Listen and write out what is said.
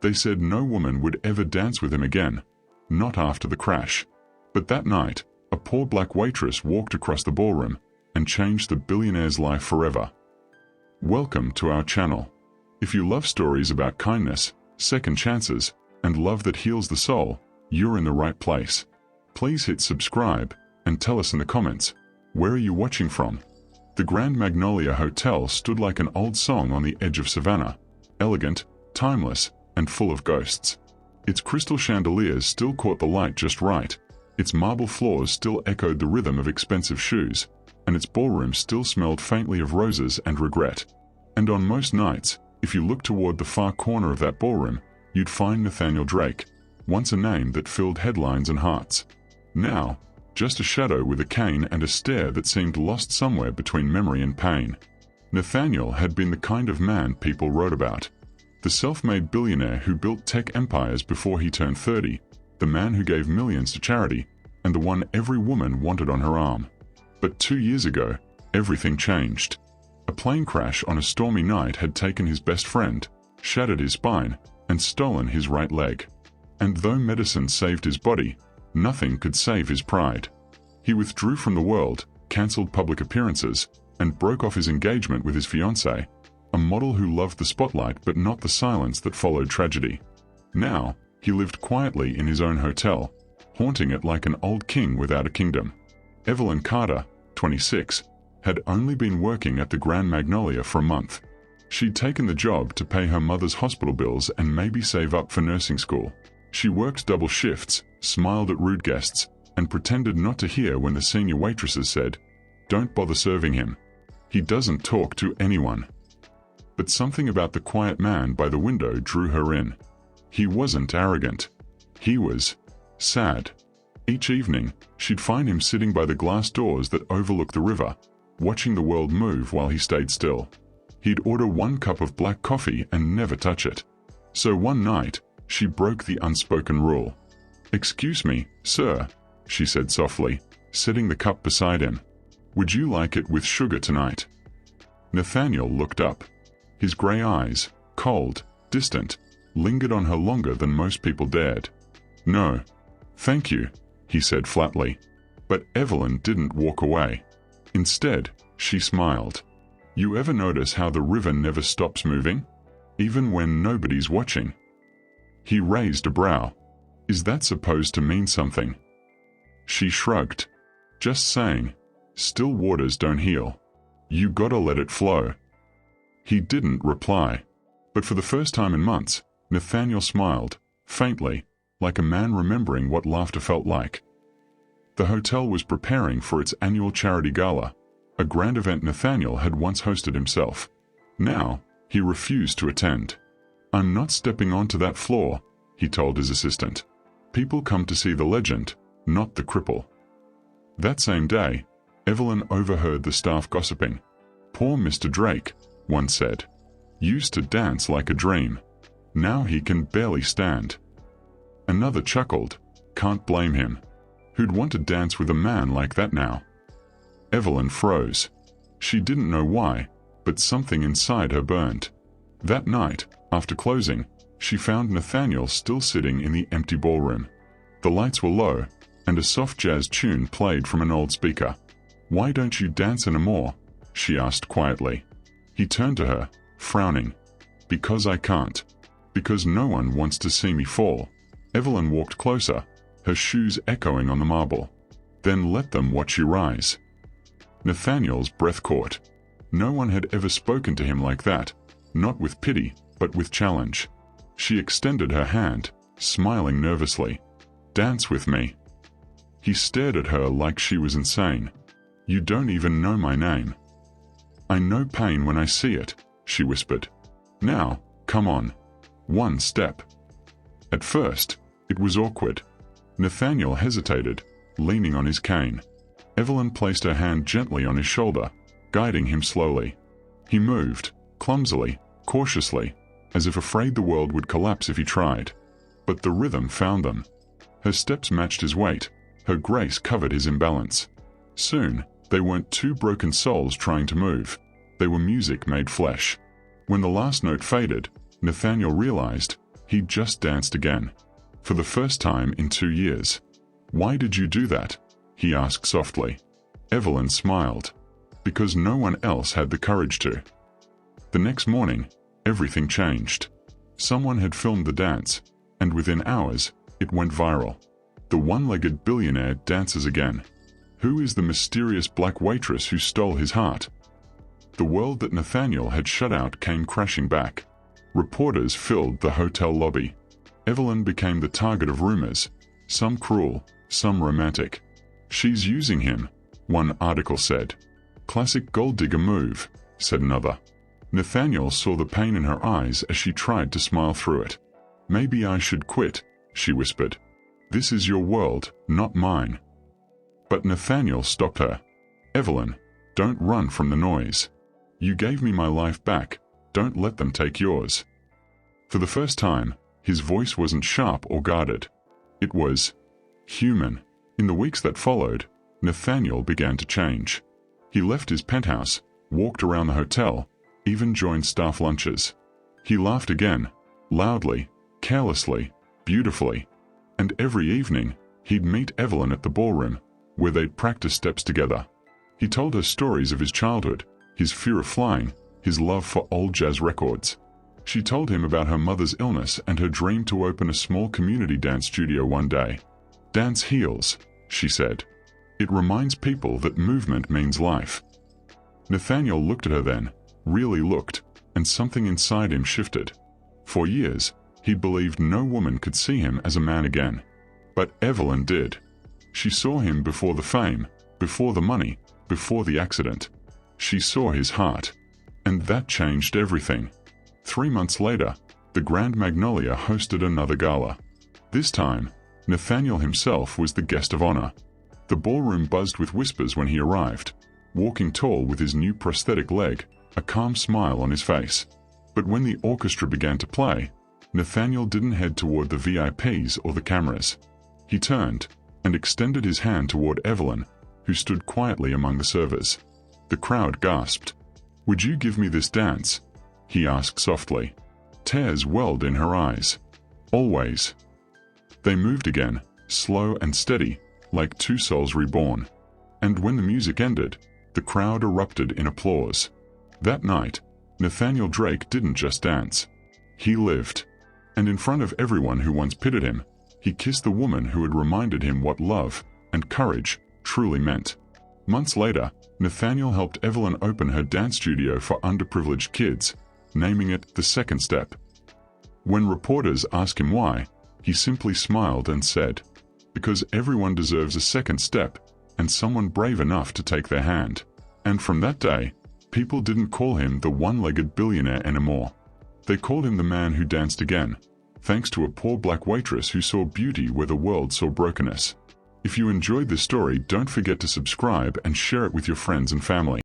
They said no woman would ever dance with him again, not after the crash. But that night, a poor black waitress walked across the ballroom and changed the billionaire's life forever. Welcome to our channel. If you love stories about kindness, second chances, and love that heals the soul, you're in the right place. Please hit subscribe and tell us in the comments, where are you watching from? The Grand Magnolia Hotel stood like an old song on the edge of Savannah, elegant, timeless, and full of ghosts. Its crystal chandeliers still caught the light just right, its marble floors still echoed the rhythm of expensive shoes, and its ballroom still smelled faintly of roses and regret. And on most nights, if you looked toward the far corner of that ballroom, you'd find Nathaniel Drake, once a name that filled headlines and hearts. Now, just a shadow with a cane and a stare that seemed lost somewhere between memory and pain. Nathaniel had been the kind of man people wrote about. The self-made billionaire who built tech empires before he turned 30, the man who gave millions to charity, and the one every woman wanted on her arm. But 2 years ago, everything changed. A plane crash on a stormy night had taken his best friend, shattered his spine, and stolen his right leg. And though medicine saved his body, nothing could save his pride. He withdrew from the world, cancelled public appearances, and broke off his engagement with his fiancée, a model who loved the spotlight but not the silence that followed tragedy. Now, he lived quietly in his own hotel, haunting it like an old king without a kingdom. Evelyn Carter, 26, had only been working at the Grand Magnolia for a month. She'd taken the job to pay her mother's hospital bills and maybe save up for nursing school. She worked double shifts, smiled at rude guests, and pretended not to hear when the senior waitresses said, "Don't bother serving him. He doesn't talk to anyone." But something about the quiet man by the window drew her in. He wasn't arrogant. He was sad. Each evening, she'd find him sitting by the glass doors that overlooked the river, watching the world move while he stayed still. He'd order 1 cup of black coffee and never touch it. So one night, she broke the unspoken rule. "Excuse me, sir," she said softly, setting the cup beside him. "Would you like it with sugar tonight?" Nathaniel looked up. His gray eyes, cold, distant, lingered on her longer than most people dared. "No, thank you," he said flatly. But Evelyn didn't walk away. Instead, she smiled. "You ever notice how the river never stops moving? Even when nobody's watching?" He raised a brow. "Is that supposed to mean something?" She shrugged. "Just saying, still waters don't heal. You gotta let it flow." He didn't reply. But for the first time in months, Nathaniel smiled, faintly, like a man remembering what laughter felt like. The hotel was preparing for its annual charity gala, a grand event Nathaniel had once hosted himself. Now, he refused to attend. "I'm not stepping onto that floor," he told his assistant. "People come to see the legend, not the cripple." That same day, Evelyn overheard the staff gossiping. "Poor Mr. Drake," one said, "used to dance like a dream. Now he can barely stand." Another chuckled, "Can't blame him. Who'd want to dance with a man like that now?" Evelyn froze. She didn't know why, but something inside her burned. That night, after closing, she found Nathaniel still sitting in the empty ballroom. The lights were low, and a soft jazz tune played from an old speaker. "Why don't you dance anymore?" she asked quietly. He turned to her, frowning. "Because I can't. Because no one wants to see me fall." Evelyn walked closer, her shoes echoing on the marble. "Then let them watch you rise." Nathaniel's breath caught. No one had ever spoken to him like that, not with pity, but with challenge. She extended her hand, smiling nervously. "Dance with me." He stared at her like she was insane. "You don't even know my name." "I know pain when I see it," she whispered. "Now, come on. 1 step." At first, it was awkward. Nathaniel hesitated, leaning on his cane. Evelyn placed her hand gently on his shoulder, guiding him slowly. He moved, clumsily, cautiously, as if afraid the world would collapse if he tried. But the rhythm found them. Her steps matched his weight, her grace covered his imbalance. Soon, they weren't 2 broken souls trying to move. They were music made flesh. When the last note faded, Nathaniel realized He just danced again. For the first time in 2 years. "Why did you do that?" he asked softly. Evelyn smiled. "Because no one else had the courage to." The next morning, everything changed. Someone had filmed the dance, and within hours, it went viral. The one-legged billionaire dances again. Who is the mysterious black waitress who stole his heart? The world that Nathaniel had shut out came crashing back. Reporters filled the hotel lobby. Evelyn became the target of rumors, some cruel, some romantic. "She's using him," one article said. "Classic gold digger move," said another. Nathaniel saw the pain in her eyes as she tried to smile through it. "Maybe I should quit," she whispered. "This is your world, not mine." But Nathaniel stopped her. "Evelyn, don't run from the noise. You gave me my life back, don't let them take yours." For the first time, his voice wasn't sharp or guarded. It was human. In the weeks that followed, Nathaniel began to change. He left his penthouse, walked around the hotel, even joined staff lunches. He laughed again, loudly, carelessly, beautifully. And every evening, he'd meet Evelyn at the ballroom, where they'd practice steps together. He told her stories of his childhood, his fear of flying, his love for old jazz records. She told him about her mother's illness and her dream to open a small community dance studio one day. "Dance heals," she said. "It reminds people that movement means life." Nathaniel looked at her then, really looked, and something inside him shifted. For years, he believed no woman could see him as a man again. But Evelyn did. She saw him before the fame, before the money, before the accident. She saw his heart. And that changed everything. 3 months later, the Grand Magnolia hosted another gala. This time, Nathaniel himself was the guest of honor. The ballroom buzzed with whispers when he arrived, walking tall with his new prosthetic leg, a calm smile on his face. But when the orchestra began to play, Nathaniel didn't head toward the VIPs or the cameras. He turned and extended his hand toward Evelyn, who stood quietly among the servers. The crowd gasped. "Would you give me this dance?" he asked softly. Tears welled in her eyes. "Always." They moved again, slow and steady, like two souls reborn. And when the music ended, the crowd erupted in applause. That night, Nathaniel Drake didn't just dance. He lived. And in front of everyone who once pitied him, he kissed the woman who had reminded him what love and courage truly meant. Months later, Nathaniel helped Evelyn open her dance studio for underprivileged kids, naming it The Second Step. When reporters asked him why, he simply smiled and said, "Because everyone deserves a second step, and someone brave enough to take their hand." And from that day, people didn't call him the one-legged billionaire anymore. They called him the man who danced again, thanks to a poor black waitress who saw beauty where the world saw brokenness. If you enjoyed this story, don't forget to subscribe and share it with your friends and family.